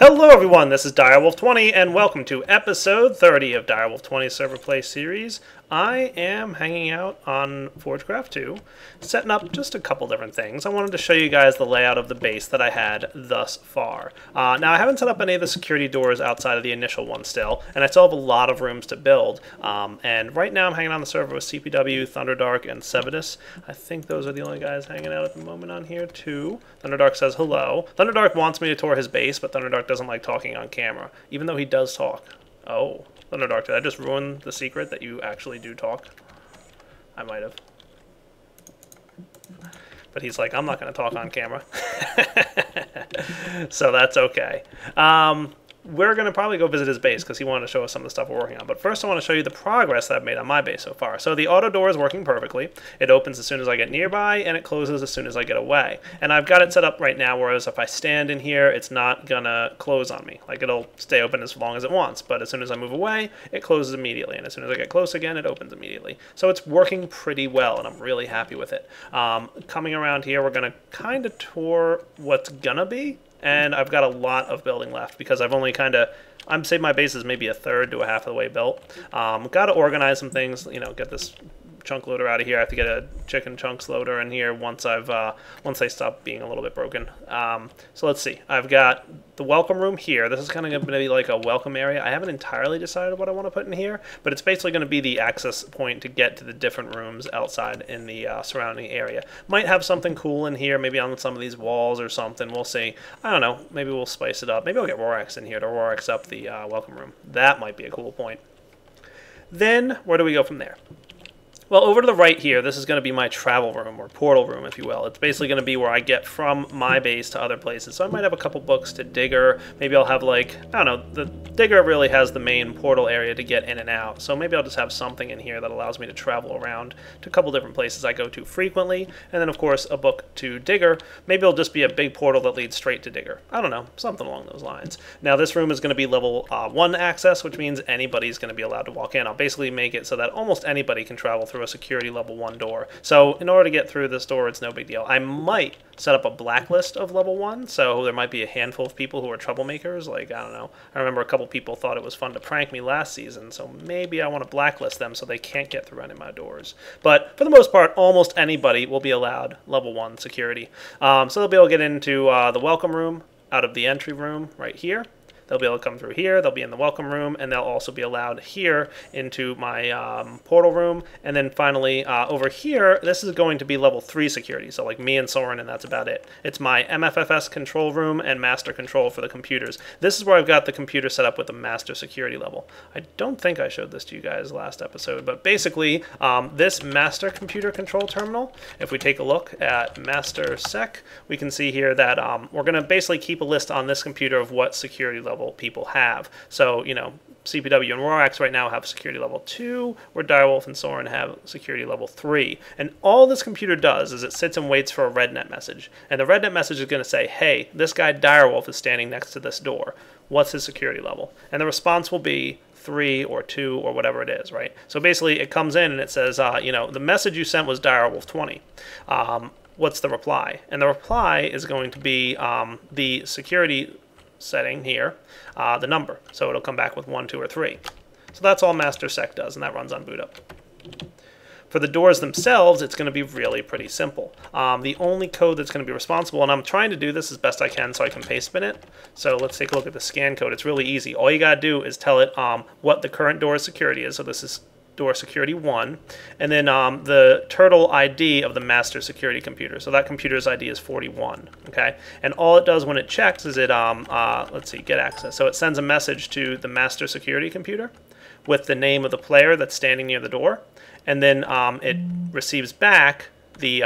Hello everyone, this is Direwolf20 and welcome to episode 30 of Direwolf20's Server Play series. I am hanging out on Forgecraft2, setting up just a couple different things. I wanted to show you guys the layout of the base that I had thus far. Now I haven't set up any of the security doors outside of the initial one still, and I still have a lot of rooms to build. And right now I'm hanging on the server with CPW, Thunderdark, and Sevidus. I think those are the only guys hanging out at the moment on here too. Thunderdark says hello. Thunderdark wants me to tour his base, but Thunderdark doesn't like talking on camera, even though he does talk. Oh, Thunderdark, did I just ruin the secret that you actually do talk? I might have. But he's like, I'm not going to talk on camera. So that's okay. We're going to probably go visit his base because he wanted to show us some of the stuff we're working on. But first I want to show you the progress that I've made on my base so far. So the auto door is working perfectly. It opens as soon as I get nearby, and it closes as soon as I get away. And I've got it set up right now, whereas if I stand in here, it's not going to close on me. Like, it'll stay open as long as it wants. But as soon as I move away, it closes immediately. And as soon as I get close again, it opens immediately. So it's working pretty well, and I'm really happy with it. Coming around here, we're going to kind of tour what's going to be. And I've got a lot of building left because I've only I'm saying my base is maybe a third to a half of the way built. Got to organize some things, you know, get this chunk loader out of here. I have to get a chicken chunks loader in here once they stop being a little bit broken. So let's see. I've got the welcome room here. This is kind of going to be like a welcome area. I haven't entirely decided what I want to put in here, but it's basically going to be the access point to get to the different rooms outside in the surrounding area. Might have something cool in here, maybe on some of these walls or something. We'll see. I don't know. Maybe we'll spice it up. Maybe I'll get Rorax in here to Rorax up the welcome room. That might be a cool point. Then, where do we go from there? Well, over to the right here, this is going to be my travel room, or portal room, if you will. It's basically going to be where I get from my base to other places. So I might have a couple books to Digger. Maybe I'll have, like, I don't know, the Digger really has the main portal area to get in and out. So maybe I'll just have something in here that allows me to travel around to a couple different places I go to frequently. And then, of course, a book to Digger. Maybe it'll just be a big portal that leads straight to Digger. I don't know, something along those lines. Now, this room is going to be level 1 access, which means anybody's going to be allowed to walk in. I'll basically make it so that almost anybody can travel through a security level 1 door. So in order to get through this door, it's no big deal. I might set up a blacklist of level 1, so there might be a handful of people who are troublemakers. Like, I don't know. I remember a couple people thought it was fun to prank me last season, so maybe I want to blacklist them so they can't get through any of my doors. But for the most part, almost anybody will be allowed level 1 security. So they'll be able to get into the welcome room out of the entry room right here. They'll be able to come through here, they'll be in the welcome room, and they'll also be allowed here into my portal room. And then finally, over here, this is going to be level 3 security, so like me and Soren, and that's about it. It's my MFFS control room and master control for the computers. This is where I've got the computer set up with the master security level. I don't think I showed this to you guys last episode, but basically, this master computer control terminal, if we take a look at master sec, we can see here that we're going to basically keep a list on this computer of what security level people have. So, you know, CPW and Rorax right now have security level 2, where Direwolf and Soren have security level 3. And all this computer does is it sits and waits for a RedNet message. And the RedNet message is going to say, hey, this guy Direwolf is standing next to this door. What's his security level? And the response will be 3 or 2 or whatever it is, right? So basically it comes in and it says, you know, the message you sent was Direwolf20. What's the reply? And the reply is going to be the security setting here, the number. So it'll come back with 1, 2, or 3. So that's all master sec does, and that runs on boot up. For the doors themselves, it's going to be really pretty simple. The only code that's going to be responsible, and I'm trying to do this as best I can so I can paste spin it. So let's take a look at the scan code. It's really easy. All you got to do is tell it what the current door security is. So this is door security 1, and then the turtle ID of the master security computer. So that computer's ID is 41, okay? And all it does when it checks is it, let's see, get access. So it sends a message to the master security computer with the name of the player that's standing near the door, and then it receives back the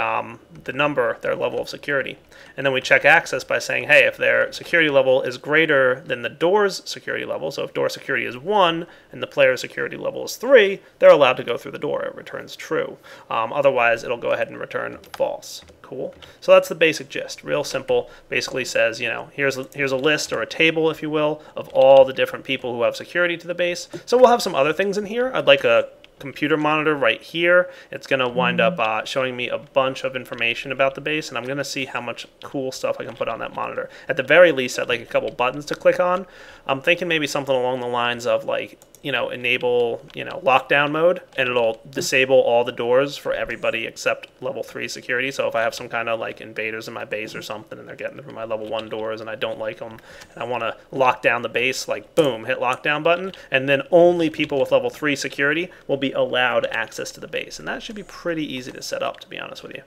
number, their level of security. And then we check access by saying, hey, if their security level is greater than the door's security level, so if door security is 1 and the player's security level is 3, they're allowed to go through the door. It returns true. Otherwise, it'll go ahead and return false. Cool. So that's the basic gist. Real simple. Basically says, you know, here's a list or a table, if you will, of all the different people who have security to the base. So we'll have some other things in here. I'd like a computer monitor right here. It's going to wind up showing me a bunch of information about the base, and I'm going to see how much cool stuff I can put on that monitor. At the very least, I'd like a couple buttons to click on. I'm thinking maybe something along the lines of like, enable, lockdown mode, and it'll disable all the doors for everybody except level 3 security. So if I have some kind of like invaders in my base or something and they're getting through my level 1 doors and I don't like them and I want to lock down the base, like boom, hit lockdown button, and then only people with level 3 security will be allowed access to the base. And that should be pretty easy to set up, to be honest with you.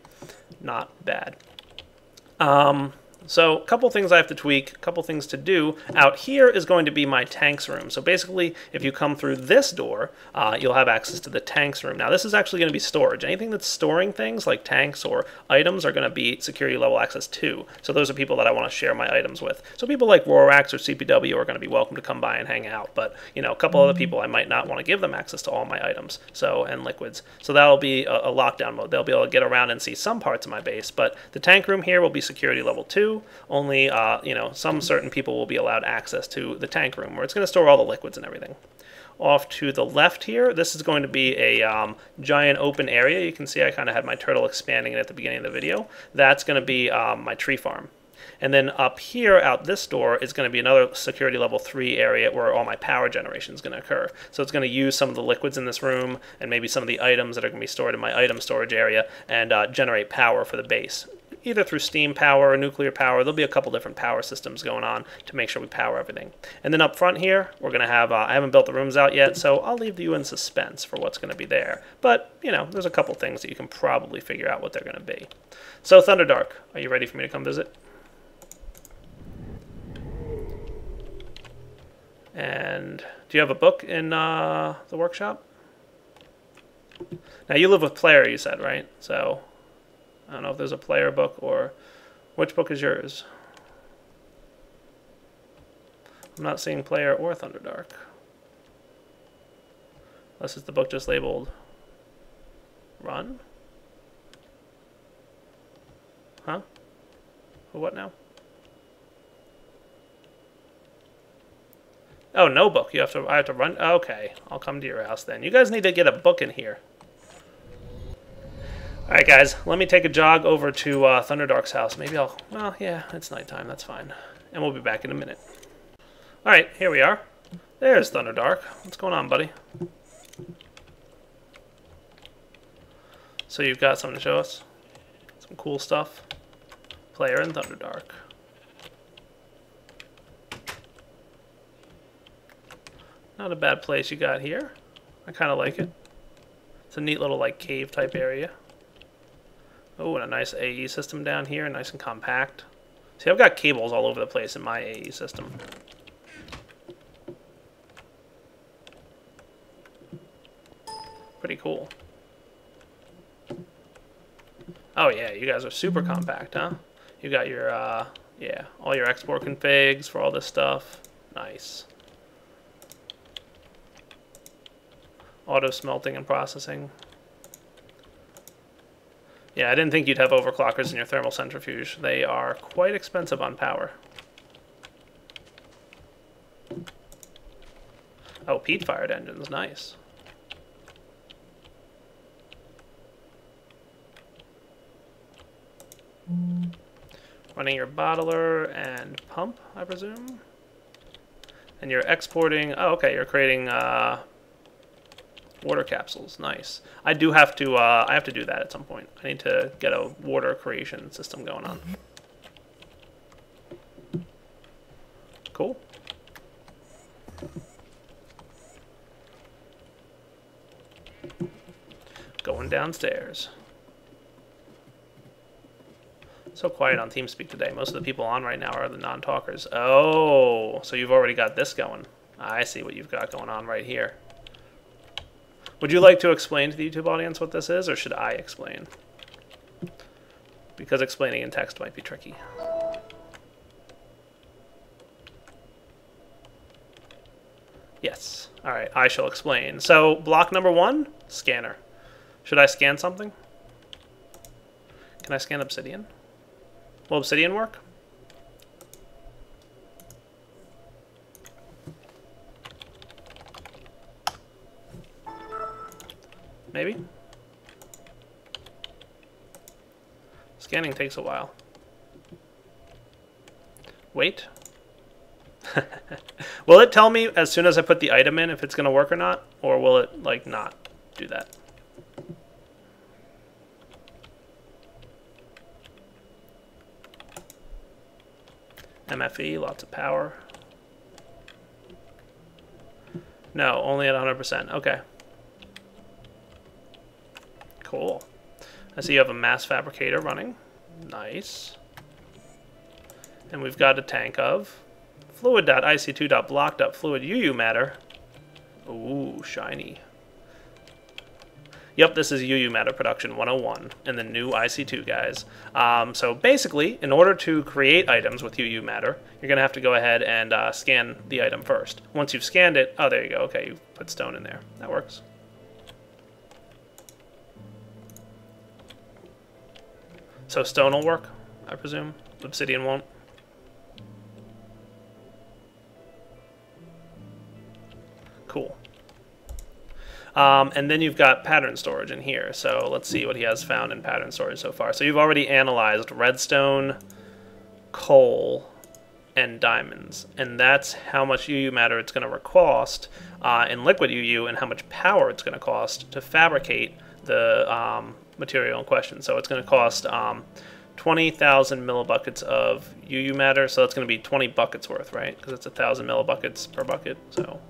Not bad. So a couple things I have to tweak, a couple things to do. Out here is going to be my tanks room. So basically, if you come through this door, you'll have access to the tanks room. Now this is actually going to be storage. Anything that's storing things like tanks or items are going to be security level access too. So those are people that I want to share my items with. So people like Rorax or CPW are going to be welcome to come by and hang out. But a couple other people I might not want to give them access to all my items and liquids. So that'll be a lockdown mode. They'll be able to get around and see some parts of my base. But the tank room here will be security level 2. Only, some certain people will be allowed access to the tank room, where it's going to store all the liquids and everything. Off to the left here, this is going to be a giant open area. You can see I kind of had my turtle expanding it at the beginning of the video. That's going to be my tree farm. And then up here, out this door, is going to be another security level 3 area where all my power generation is going to occur. So it's going to use some of the liquids in this room and maybe some of the items that are going to be stored in my item storage area and generate power for the base. Either through steam power or nuclear power. There'll be a couple different power systems going on to make sure we power everything. And then up front here, we're going to have, I haven't built the rooms out yet, so I'll leave you in suspense for what's going to be there. But, there's a couple things that you can probably figure out what they're going to be. So, Thunderdark, are you ready for me to come visit? And do you have a book in the workshop? Now, you live with Player, you said, right? So I don't know if there's a player book or which book is yours. I'm not seeing player or Thunderdark. Unless it's the book just labeled Run? Huh? What now? Oh, no book. I have to run. Okay, I'll come to your house then. You guys need to get a book in here. Alright guys, let me take a jog over to Thunderdark's house. Maybe well, yeah, it's nighttime, that's fine. And we'll be back in a minute. Alright, here we are. There's Thunderdark. What's going on, buddy? So you've got something to show us? Some cool stuff? Player and Thunderdark. Not a bad place you got here. I kind of like it. It's a neat little like cave type area. Oh, and a nice AE system down here, nice and compact. See, I've got cables all over the place in my AE system. Pretty cool. Oh yeah, you guys are super compact, huh? You got your, yeah, all your export configs for all this stuff. Nice. Auto smelting and processing. Yeah, I didn't think you'd have overclockers in your thermal centrifuge. They are quite expensive on power. Oh, peat-fired engines, nice. Running your bottler and pump, I presume. And you're exporting, oh, okay, you're creating water capsules, nice. I have to do that at some point. I need to get a water creation system going on. Cool. Going downstairs. So quiet on TeamSpeak today. Most of the people on right now are the non-talkers. Oh, so you've already got this going. I see what you've got going on right here. Would you like to explain to the YouTube audience what this is, or should I explain? Because explaining in text might be tricky. Yes. All right, I shall explain. So, block number 1, scanner. Should I scan something? Can I scan obsidian? Will obsidian work? maybe? Scanning takes a while. Wait. Will it tell me as soon as I put the item in if it's going to work or not? Or will it, like, not do that? MFE, lots of power. No, only at 100%. Okay. Cool. I see you have a mass fabricator running. Nice. And we've got a tank of fluid.ic2.block.fluid UU matter. Ooh, shiny. Yep, this is UU matter production 101 in the new IC2, guys. So basically, in order to create items with UU matter, you're going to have to go ahead and scan the item first. Once you've scanned it, oh, there you go. Okay, you put stone in there. That works. So stone will work, I presume. Obsidian won't. Cool. And then you've got pattern storage in here. So let's see what he has found in pattern storage so far. So you've already analyzed redstone, coal, and diamonds. And that's how much UU matter it's going to cost in liquid UU and how much power it's going to cost to fabricate the material in question. So it's going to cost 20,000 millibuckets of UU matter. So that's going to be 20 buckets worth, right? Because it's 1,000 millibuckets per bucket. So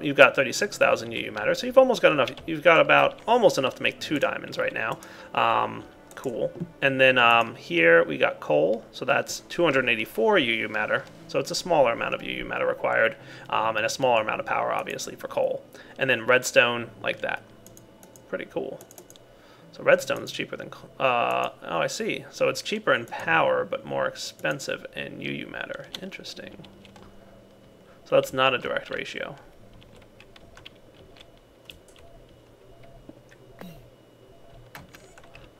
you've got 36,000 UU matter. So you've almost got enough. You've got about almost enough to make 2 diamonds right now. Cool. And then here we got coal. So that's 284 UU matter. So it's a smaller amount of UU matter required and a smaller amount of power, obviously, for coal. And then redstone like that. Pretty cool. So redstone is cheaper than... oh, I see. So it's cheaper in power, but more expensive in UU matter. Interesting. So that's not a direct ratio.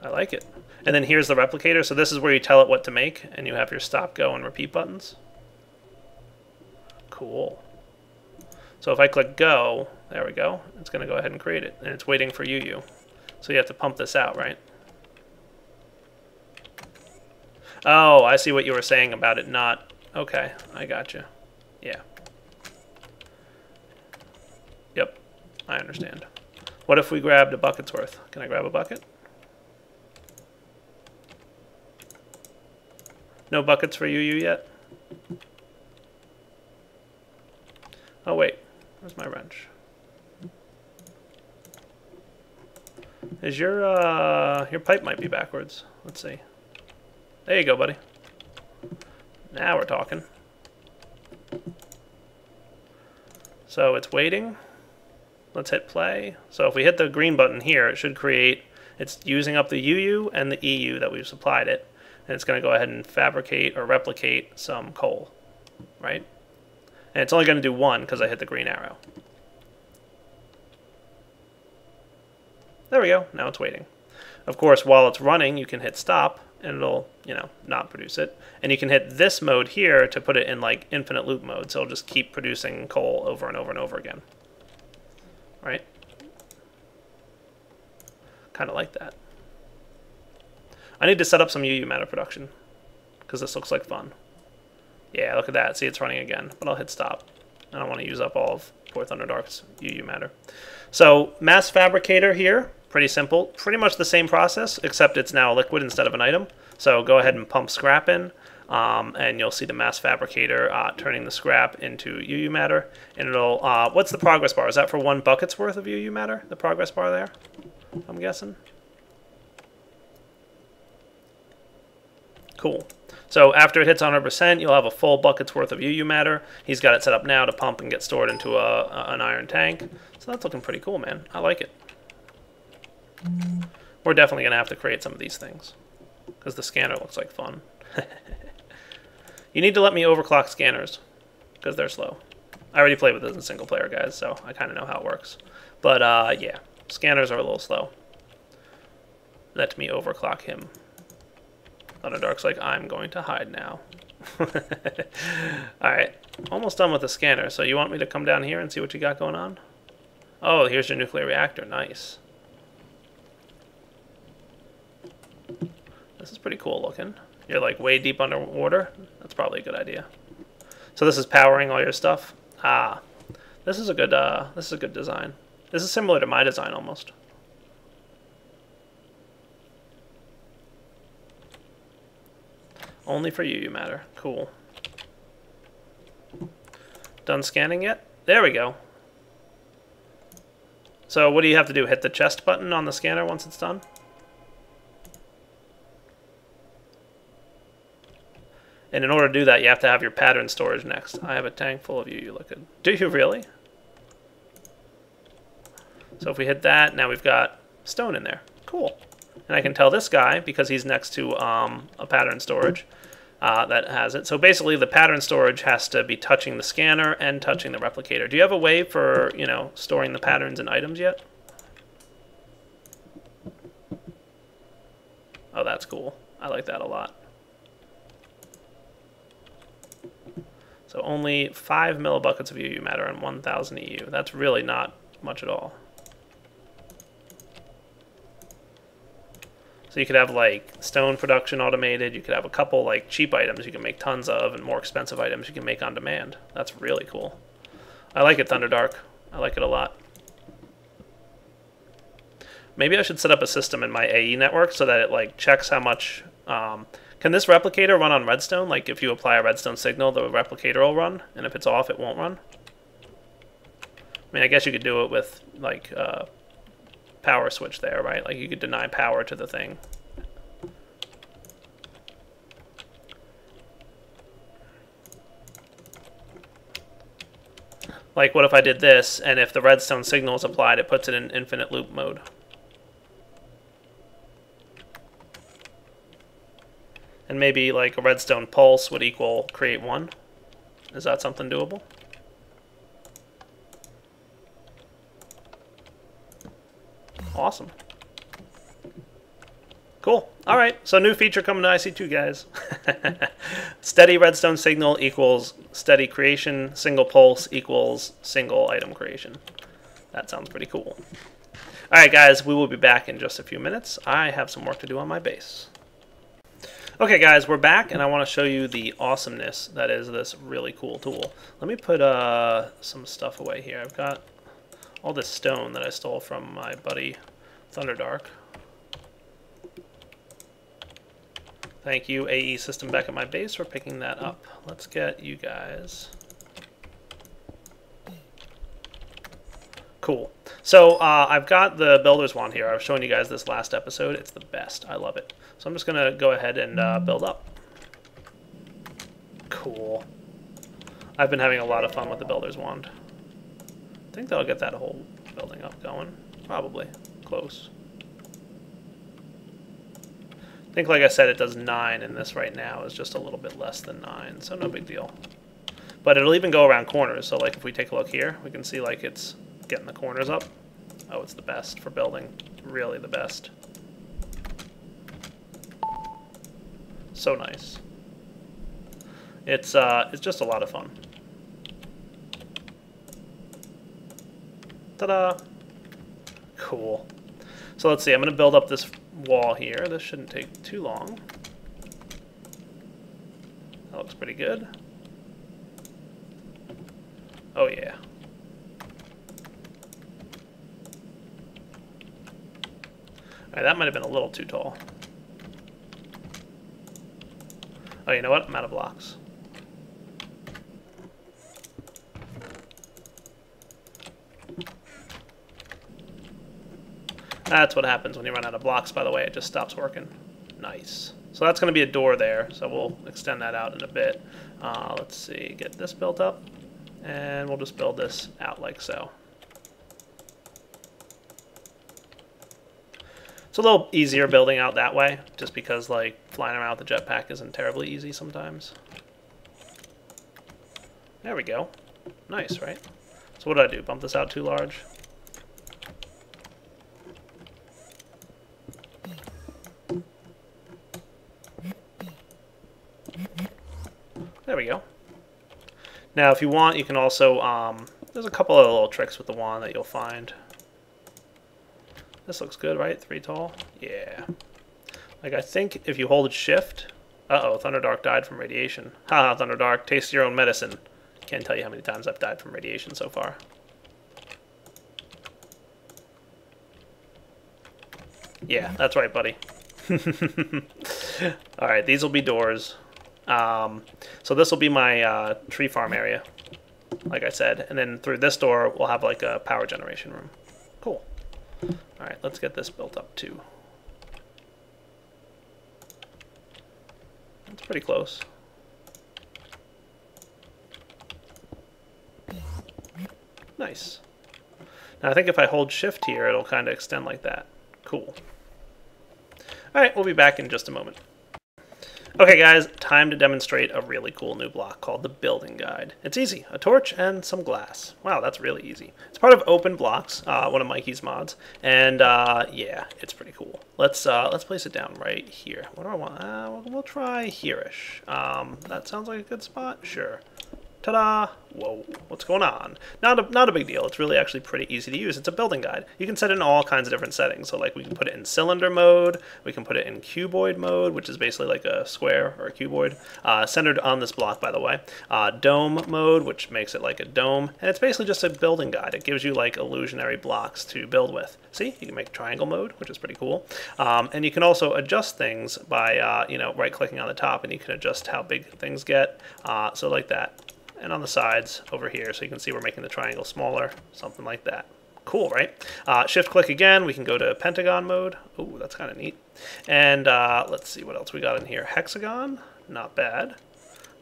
I like it. And then here's the replicator. So this is where you tell it what to make, and you have your stop, go, and repeat buttons. Cool. So if I click go, there we go. It's going to go ahead and create it, and it's waiting for UU. So you have to pump this out, right? Oh, I see what you were saying about it not... Okay, I gotcha. Yeah. Yep, I understand. What if we grabbed a bucket's worth? Can I grab a bucket? No buckets for UU yet? Oh, wait. Where's my wrench? Is your pipe might be backwards. Let's see. There you go, buddy. Now we're talking. So it's waiting. Let's hit play. So if we hit the green button here, it should create, it's using up the UU and the EU that we've supplied it. And it's going to go ahead and fabricate or replicate some coal, right? And it's only going to do 1 because I hit the green arrow. There we go. Now it's waiting. Of course, while it's running, you can hit stop, and it'll, you know, not produce it. And you can hit this mode here to put it in, like, infinite loop mode, so it'll just keep producing coal over and over and over again. Right? Kind of like that. I need to set up some UU matter production, because this looks like fun. Yeah, look at that. See, it's running again, but I'll hit stop. I don't want to use up all of Poor Thunderdark's UU matter. So, mass fabricator here, pretty simple. Pretty much the same process, except it's now a liquid instead of an item. So go ahead and pump scrap in, and you'll see the mass fabricator turning the scrap into UU matter. And it'll, what's the progress bar? Is that for 1 bucket's worth of UU matter, the progress bar there, I'm guessing? Cool. So after it hits 100%, you'll have a full bucket's worth of UU matter. He's got it set up now to pump and get stored into an iron tank. So that's looking pretty cool, man. I like it. We're definitely going to have to create some of these things, because the scanner looks like fun. You need to let me overclock scanners, because they're slow. I already played with this in single player, guys, so I kind of know how it works. But yeah, scanners are a little slow. Let me overclock him. Thunderdark's like, I'm going to hide now. Alright, almost done with the scanner. So you want me to come down here and see what you got going on? Oh, here's your nuclear reactor. Nice. This is pretty cool looking. You're like way deep underwater. That's probably a good idea. So this is powering all your stuff. Ah, this is a good design. This is similar to my design almost. Only for you, you matter. Cool. Done scanning yet? There we go. So what do you have to do? Hit the chest button on the scanner once it's done? And in order to do that, you have to have your pattern storage next. I have a tank full of you. You look good. Do you really? So if we hit that, now we've got stone in there. Cool. And I can tell this guy, because he's next to a pattern storage, that has it. So basically, the pattern storage has to be touching the scanner and touching the replicator. Do you have a way for, you know, storing the patterns in items yet? Oh, that's cool. I like that a lot. So only 5 millibuckets of UU matter and 1,000 EU. That's really not much at all. So you could have like stone production automated. You could have a couple like cheap items you can make tons of, and more expensive items you can make on demand. That's really cool. I like it, Thunderdark. I like it a lot. Maybe I should set up a system in my AE network so that it like checks how much. Can this replicator run on redstone? Like if you apply a redstone signal, the replicator will run, and if it's off, it won't run. I mean, I guess you could do it with like power switch there, right? Like you could deny power to the thing. Like what if I did this, and if the redstone signal is applied, it puts it in infinite loop mode. And maybe like a redstone pulse would equal create 1. Is that something doable? Awesome. Cool. All right. So new feature coming to IC2, guys. Steady redstone signal equals steady creation. Single pulse equals single item creation. That sounds pretty cool. All right, guys. We will be back in just a few minutes. I have some work to do on my base. Okay, guys. We're back, and I want to show you the awesomeness that is this really cool tool. Let me put some stuff away here. I've got all this stone that I stole from my buddy Thunderdark. Thank you, AE System, back at my base, for picking that up. Let's get you guys. Cool. So I've got the builder's wand here. I was showing you guys this last episode. It's the best. I love it. So I'm just going to go ahead and build up. Cool. I've been having a lot of fun with the builder's wand. I think that'll get that whole building up going. Probably. Close. I think, like I said, it does 9, and this right now is just a little bit less than 9, so no big deal. But it'll even go around corners, so like if we take a look here, we can see like it's getting the corners up. Oh, it's the best for building. Really the best. So nice. It's just a lot of fun. Ta-da! Cool. So let's see, I'm going to build up this wall here. This shouldn't take too long. That looks pretty good. Oh yeah. Alright, that might have been a little too tall. Oh, you know what? I'm out of blocks. That's what happens when you run out of blocks, by the way. It just stops working. Nice. So that's going to be a door there, so we'll extend that out in a bit. Let's see, get this built up, and we'll just build this out like so. It's a little easier building out that way, just because like flying around with the jetpack isn't terribly easy sometimes. There we go. Nice, right? So what did I do? Bump this out too large? There we go. Now, if you want, you can also, there's a couple of little tricks with the wand that you'll find. This looks good, right? 3 tall? Yeah. Like, I think if you hold shift... Uh-oh, Thunderdark died from radiation. Haha, Thunderdark, taste your own medicine. Can't tell you how many times I've died from radiation so far. Yeah, that's right, buddy. Alright, these will be doors. So this will be my tree farm area, like I said. And then through this door, we'll have like a power generation room. Cool. Alright, let's get this built up too. It's pretty close. Nice. Now I think if I hold shift here, it'll kind of extend like that. Cool. Alright, we'll be back in just a moment. Okay guys, time to demonstrate a really cool new block called the building guide. It's easy, a torch and some glass. Wow, that's really easy. It's part of Open Blocks, one of Mikey's mods, and yeah, it's pretty cool. Let's place it down right here. What do I want? We'll try here-ish. That sounds like a good spot? Sure. Ta-da! Whoa, what's going on? Not a big deal. It's really actually pretty easy to use. It's a building guide. You can set it in all kinds of different settings. So like we can put it in cylinder mode, we can put it in cuboid mode, which is basically like a square or a cuboid, centered on this block, by the way. Dome mode, which makes it like a dome. And it's basically just a building guide. It gives you like illusionary blocks to build with. See, you can make triangle mode, which is pretty cool. And you can also adjust things by, you know, right-clicking on the top, and you can adjust how big things get. So like that. And on the sides over here, so you can see we're making the triangle smaller, something like that. Cool, right? Shift click again, we can go to pentagon mode. Ooh, that's kind of neat. And let's see what else we got in here. Hexagon, not bad.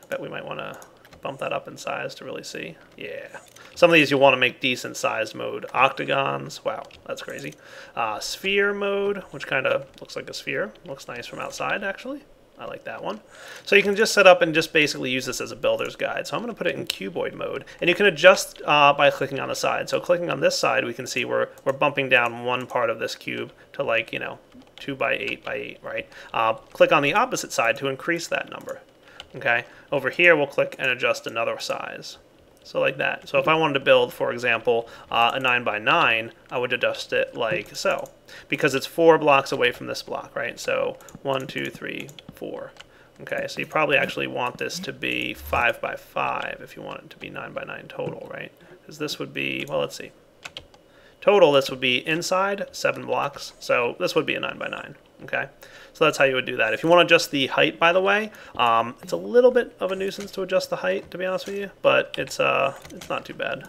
I bet we might want to bump that up in size to really see. Yeah. Some of these you'll want to make decent sized mode. Octagons, wow, that's crazy. Sphere mode, which kind of looks like a sphere. Looks nice from outside, actually. I like that one. So you can just set up and just basically use this as a builder's guide. So I'm going to put it in cuboid mode. And you can adjust by clicking on the side. So clicking on this side, we can see we're bumping down one part of this cube to like, you know, 2 by 8 by 8, right? Click on the opposite side to increase that number. Okay. Over here, we'll click and adjust another size. So like that. So if I wanted to build, for example, a 9 by 9, I would adjust it like so. Because it's 4 blocks away from this block, right? So 1, 2, 3, 4. Okay, so you probably actually want this to be 5 by 5 if you want it to be 9 by 9 total, right? Because this would be, well, let's see. Total, this would be inside 7 blocks. So this would be a 9 by 9. Okay, so that's how you would do that. If you want to adjust the height, by the way, it's a little bit of a nuisance to adjust the height, to be honest with you, but it's not too bad.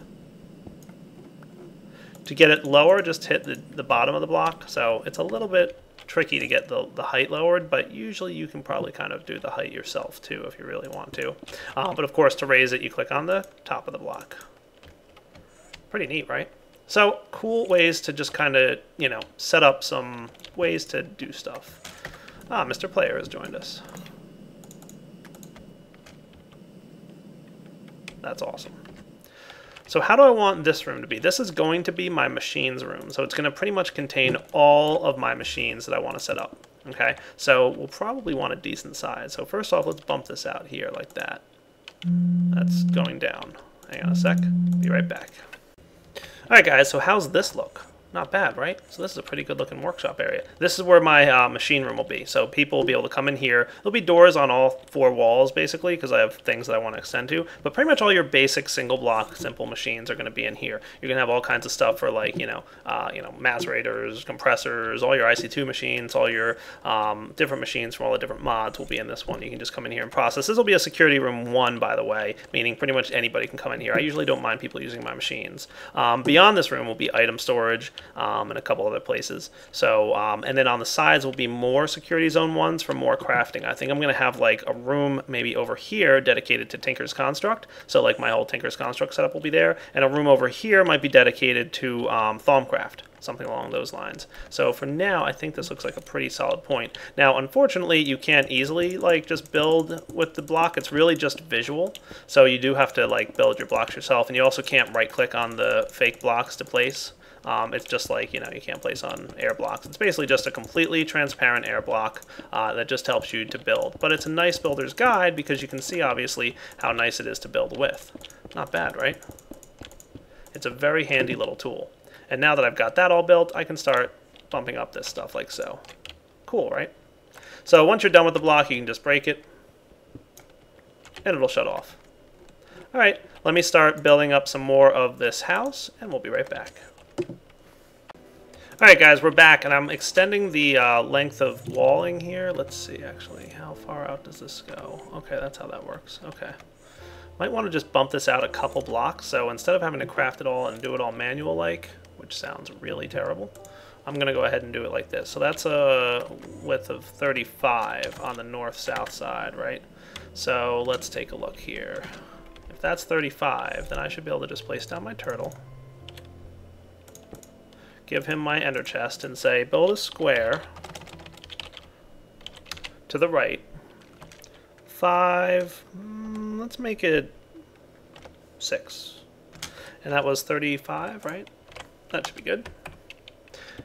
To get it lower, just hit the bottom of the block. So it's a little bit tricky to get the height lowered, but usually you can probably kind of do the height yourself too if you really want to. But of course, to raise it, you click on the top of the block. Pretty neat, right? So, cool ways to just kind of, you know, set up some ways to do stuff. Ah, Mr. Player has joined us. That's awesome. So how do I want this room to be? This is going to be my machines room. So it's going to pretty much contain all of my machines that I want to set up. Okay, so we'll probably want a decent size. So first off, let's bump this out here like that. That's going down. Hang on a sec. Be right back. Alright guys, so how's this look? Not bad, right? So this is a pretty good looking workshop area. This is where my machine room will be. So people will be able to come in here. There'll be doors on all 4 walls basically because I have things that I want to extend to. But pretty much all your basic single block simple machines are going to be in here. You're going to have all kinds of stuff for like, you know, macerators, compressors, all your IC2 machines, all your different machines from all the different mods will be in this one. You can just come in here and process. This will be a security room 1, by the way, meaning pretty much anybody can come in here. I usually don't mind people using my machines. Beyond this room will be item storage, and a couple other places. So, and then on the sides will be more security zone ones for more crafting. I think I'm going to have like a room maybe over here dedicated to Tinker's Construct. So like my whole Tinker's Construct setup will be there. And a room over here might be dedicated to Thaumcraft, something along those lines. So for now, I think this looks like a pretty solid point. Now, unfortunately, you can't easily like just build with the block. It's really just visual. So you do have to like build your blocks yourself. And you also can't right click on the fake blocks to place. It's just like, you know, you can't place on air blocks. It's basically just a completely transparent air block that just helps you to build. But it's a nice builder's guide because you can see, obviously, how nice it is to build with. Not bad, right? It's a very handy little tool. And now that I've got that all built, I can start bumping up this stuff like so. Cool, right? So once you're done with the block, you can just break it, and it'll shut off. All right, let me start building up some more of this house, and we'll be right back. All right, guys, we're back, and I'm extending the length of walling here. Let's see, actually, how far out does this go? Okay, that's how that works. Okay. Might want to just bump this out a couple blocks, so instead of having to craft it all and do it all manual-like, which sounds really terrible, I'm going to go ahead and do it like this. So that's a width of 35 on the north-south side, right? So let's take a look here. If that's 35, then I should be able to just place down my turtle, give him my ender chest, and say, build a square to the right. 5, let's make it 6. And that was 35, right? That should be good.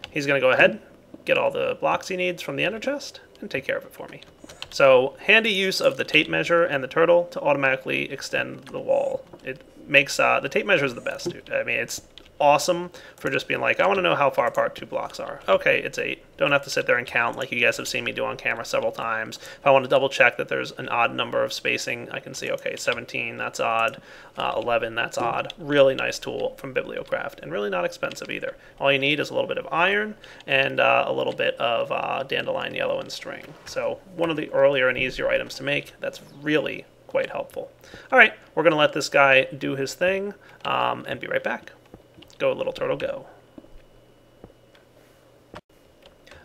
He's going to go ahead, get all the blocks he needs from the ender chest, and take care of it for me. So, handy use of the tape measure and the turtle to automatically extend the wall. It makes, the tape measure is the best, dude. I mean, it's awesome for just being like, I want to know how far apart 2 blocks are. Okay, it's 8. Don't have to sit there and count like you guys have seen me do on camera several times. If I want to double check that there's an odd number of spacing, I can see, okay, 17, that's odd, 11, that's odd. Really nice tool from Bibliocraft, and really not expensive either. All you need is a little bit of iron and a little bit of dandelion yellow and string. So one of the earlier and easier items to make that's really quite helpful. All right, we're going to let this guy do his thing and be right back. Go, little turtle, go.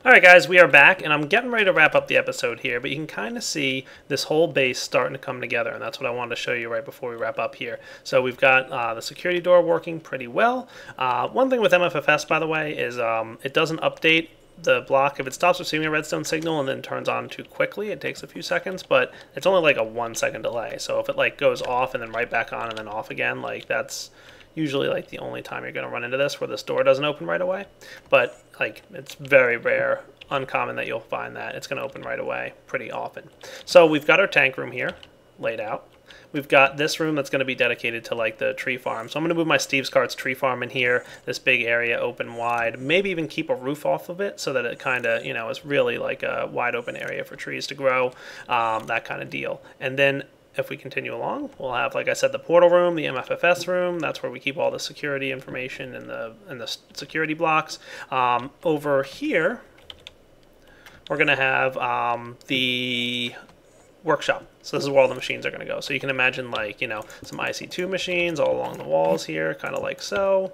Alright guys, we are back, and I'm getting ready to wrap up the episode here, but you can kind of see this whole base starting to come together, and that's what I wanted to show you right before we wrap up here. So we've got the security door working pretty well. One thing with MFFS, by the way, is it doesn't update the block. If it stops receiving a redstone signal and then turns on too quickly, it takes a few seconds, but it's only like a 1 second delay. So if it like goes off and then right back on and then off again, like that's usually like the only time you're going to run into this, where this door doesn't open right away. But like it's very rare, uncommon that you'll find that it's going to open right away pretty often. So we've got our tank room here laid out. We've got this room that's going to be dedicated to like the tree farm. So I'm going to move my Steve's Carts tree farm in here, this big area open wide, maybe even keep a roof off of it so that it kind of, you know, is really like a wide open area for trees to grow, that kind of deal. And then if we continue along, we'll have, like I said, the portal room, the MFFS room. That's where we keep all the security information and the security blocks. Over here, we're going to have the workshop. So this is where all the machines are going to go. So you can imagine, like, you know, some IC2 machines all along the walls here, kind of like so.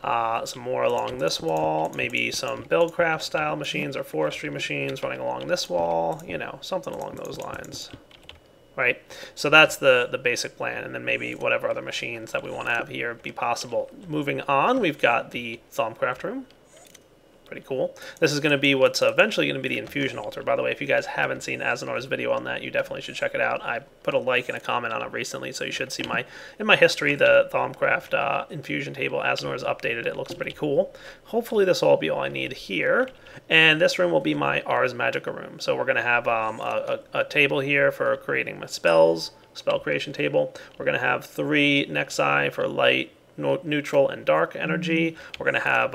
Some more along this wall, maybe some Buildcraft style machines or forestry machines running along this wall, you know, something along those lines. Right, so that's the basic plan, and then maybe whatever other machines that we want to have here be possible. Moving on, we've got the Thaumcraft room. Pretty cool. This is going to be what's eventually going to be the infusion altar. By the way, if you guys haven't seen Azanor's video on that, you definitely should check it out. I put a like and a comment on it recently, so you should see in my history the Thaumcraft infusion table. Azanor's updated it. Looks pretty cool. Hopefully this will all be all I need here. And this room will be my Ars Magica room. So we're going to have a table here for creating my spells, spell creation table. We're going to have 3 Nexi for light, neutral, and dark energy. We're going to have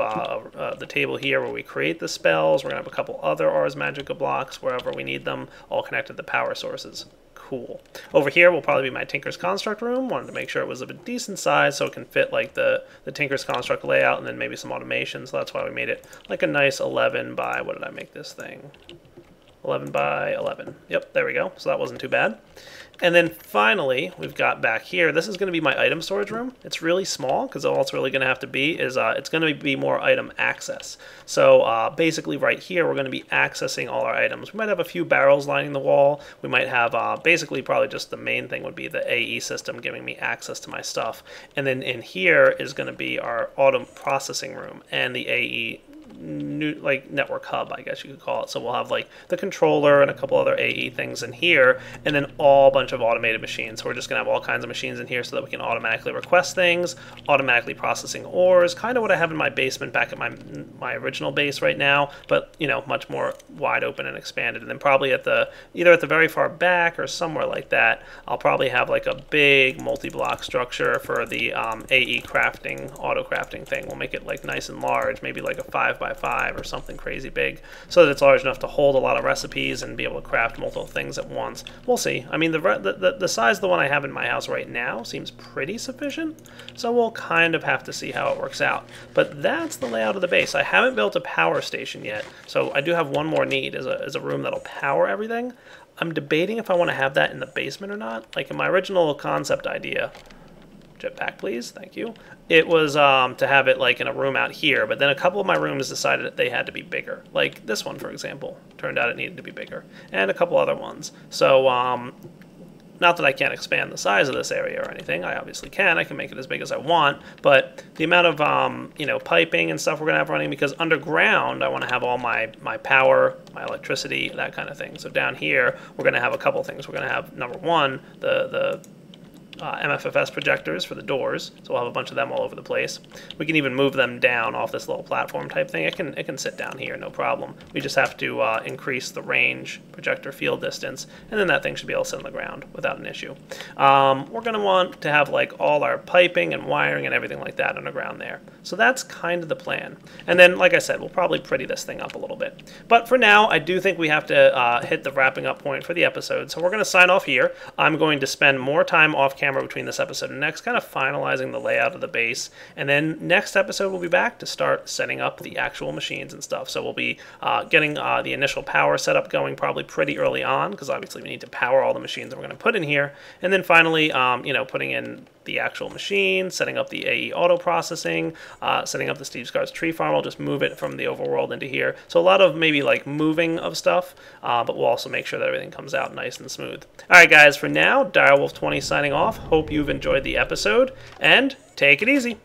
the table here where we create the spells. We're going to have a couple other Ars Magica blocks wherever we need them, all connected to power sources. Cool. Over here will probably be my Tinker's Construct room. Wanted to make sure it was of a decent size so it can fit like the Tinker's Construct layout, and then maybe some automation. So that's why we made it like a nice 11 by, what did I make this thing? 11 by 11. Yep, there we go. So that wasn't too bad. And then finally, we've got back here, this is going to be my item storage room. It's really small because all it's really going to have to be is it's going to be more item access. So basically right here, we're going to be accessing all our items. We might have a few barrels lining the wall. We might have basically probably just the main thing would be the AE system giving me access to my stuff. And then in here is going to be our auto processing room and the AE like network hub, I guess you could call it. So we'll have like the controller and a couple other AE things in here, and then all bunch of automated machines. So we're just gonna have all kinds of machines in here so that we can automatically request things, automatically processing ores, kind of what I have in my basement back at my original base right now, but you know, much more wide open and expanded. And then probably at either at the very far back or somewhere like that, I'll probably have like a big multi-block structure for the AE crafting, auto crafting thing. We'll make it like nice and large, maybe like a 5 by 5x5 or something crazy big, so that it's large enough to hold a lot of recipes and be able to craft multiple things at once. We'll see. I mean, the size of the one I have in my house right now seems pretty sufficient, so we'll kind of have to see how it works out. But that's the layout of the base. I haven't built a power station yet, so I do have one more need, is a room that'll power everything. I'm debating if I want to have that in the basement or not. Like in my original concept idea, jetpack please, thank you, it was to have it like in a room out here, but then a couple of my rooms decided that they had to be bigger. Like this one, for example, turned out it needed to be bigger, and a couple other ones. So not that I can't expand the size of this area or anything. I obviously can. I can make it as big as I want. But the amount of you know, piping and stuff we're gonna have running, because underground I want to have all my power, my electricity, that kind of thing. So down here we're gonna have a couple things. We're gonna have, number one, the MFFS projectors for the doors, so we'll have a bunch of them all over the place. We can even move them down off this little platform type thing. It can sit down here, no problem. We just have to increase the range, projector field distance, and then that thing should be able to sit on the ground without an issue. We're going to want to have like all our piping and wiring and everything like that underground there. So that's kind of the plan. And then, like I said, we'll probably pretty this thing up a little bit. But for now, I do think we have to hit the wrapping up point for the episode. So we're going to sign off here. I'm going to spend more time off camera between this episode and next, kind of finalizing the layout of the base, and then next episode we'll be back to start setting up the actual machines and stuff. So we'll be getting the initial power setup going probably pretty early on, because obviously we need to power all the machines that we're going to put in here, and then finally you know, putting in the actual machine, setting up the AE auto processing, setting up the Steve Scar's tree farm. I'll just move it from the overworld into here. So a lot of maybe like moving of stuff, but we'll also make sure that everything comes out nice and smooth. All right, guys, for now, Direwolf20 signing off. Hope you've enjoyed the episode, and take it easy.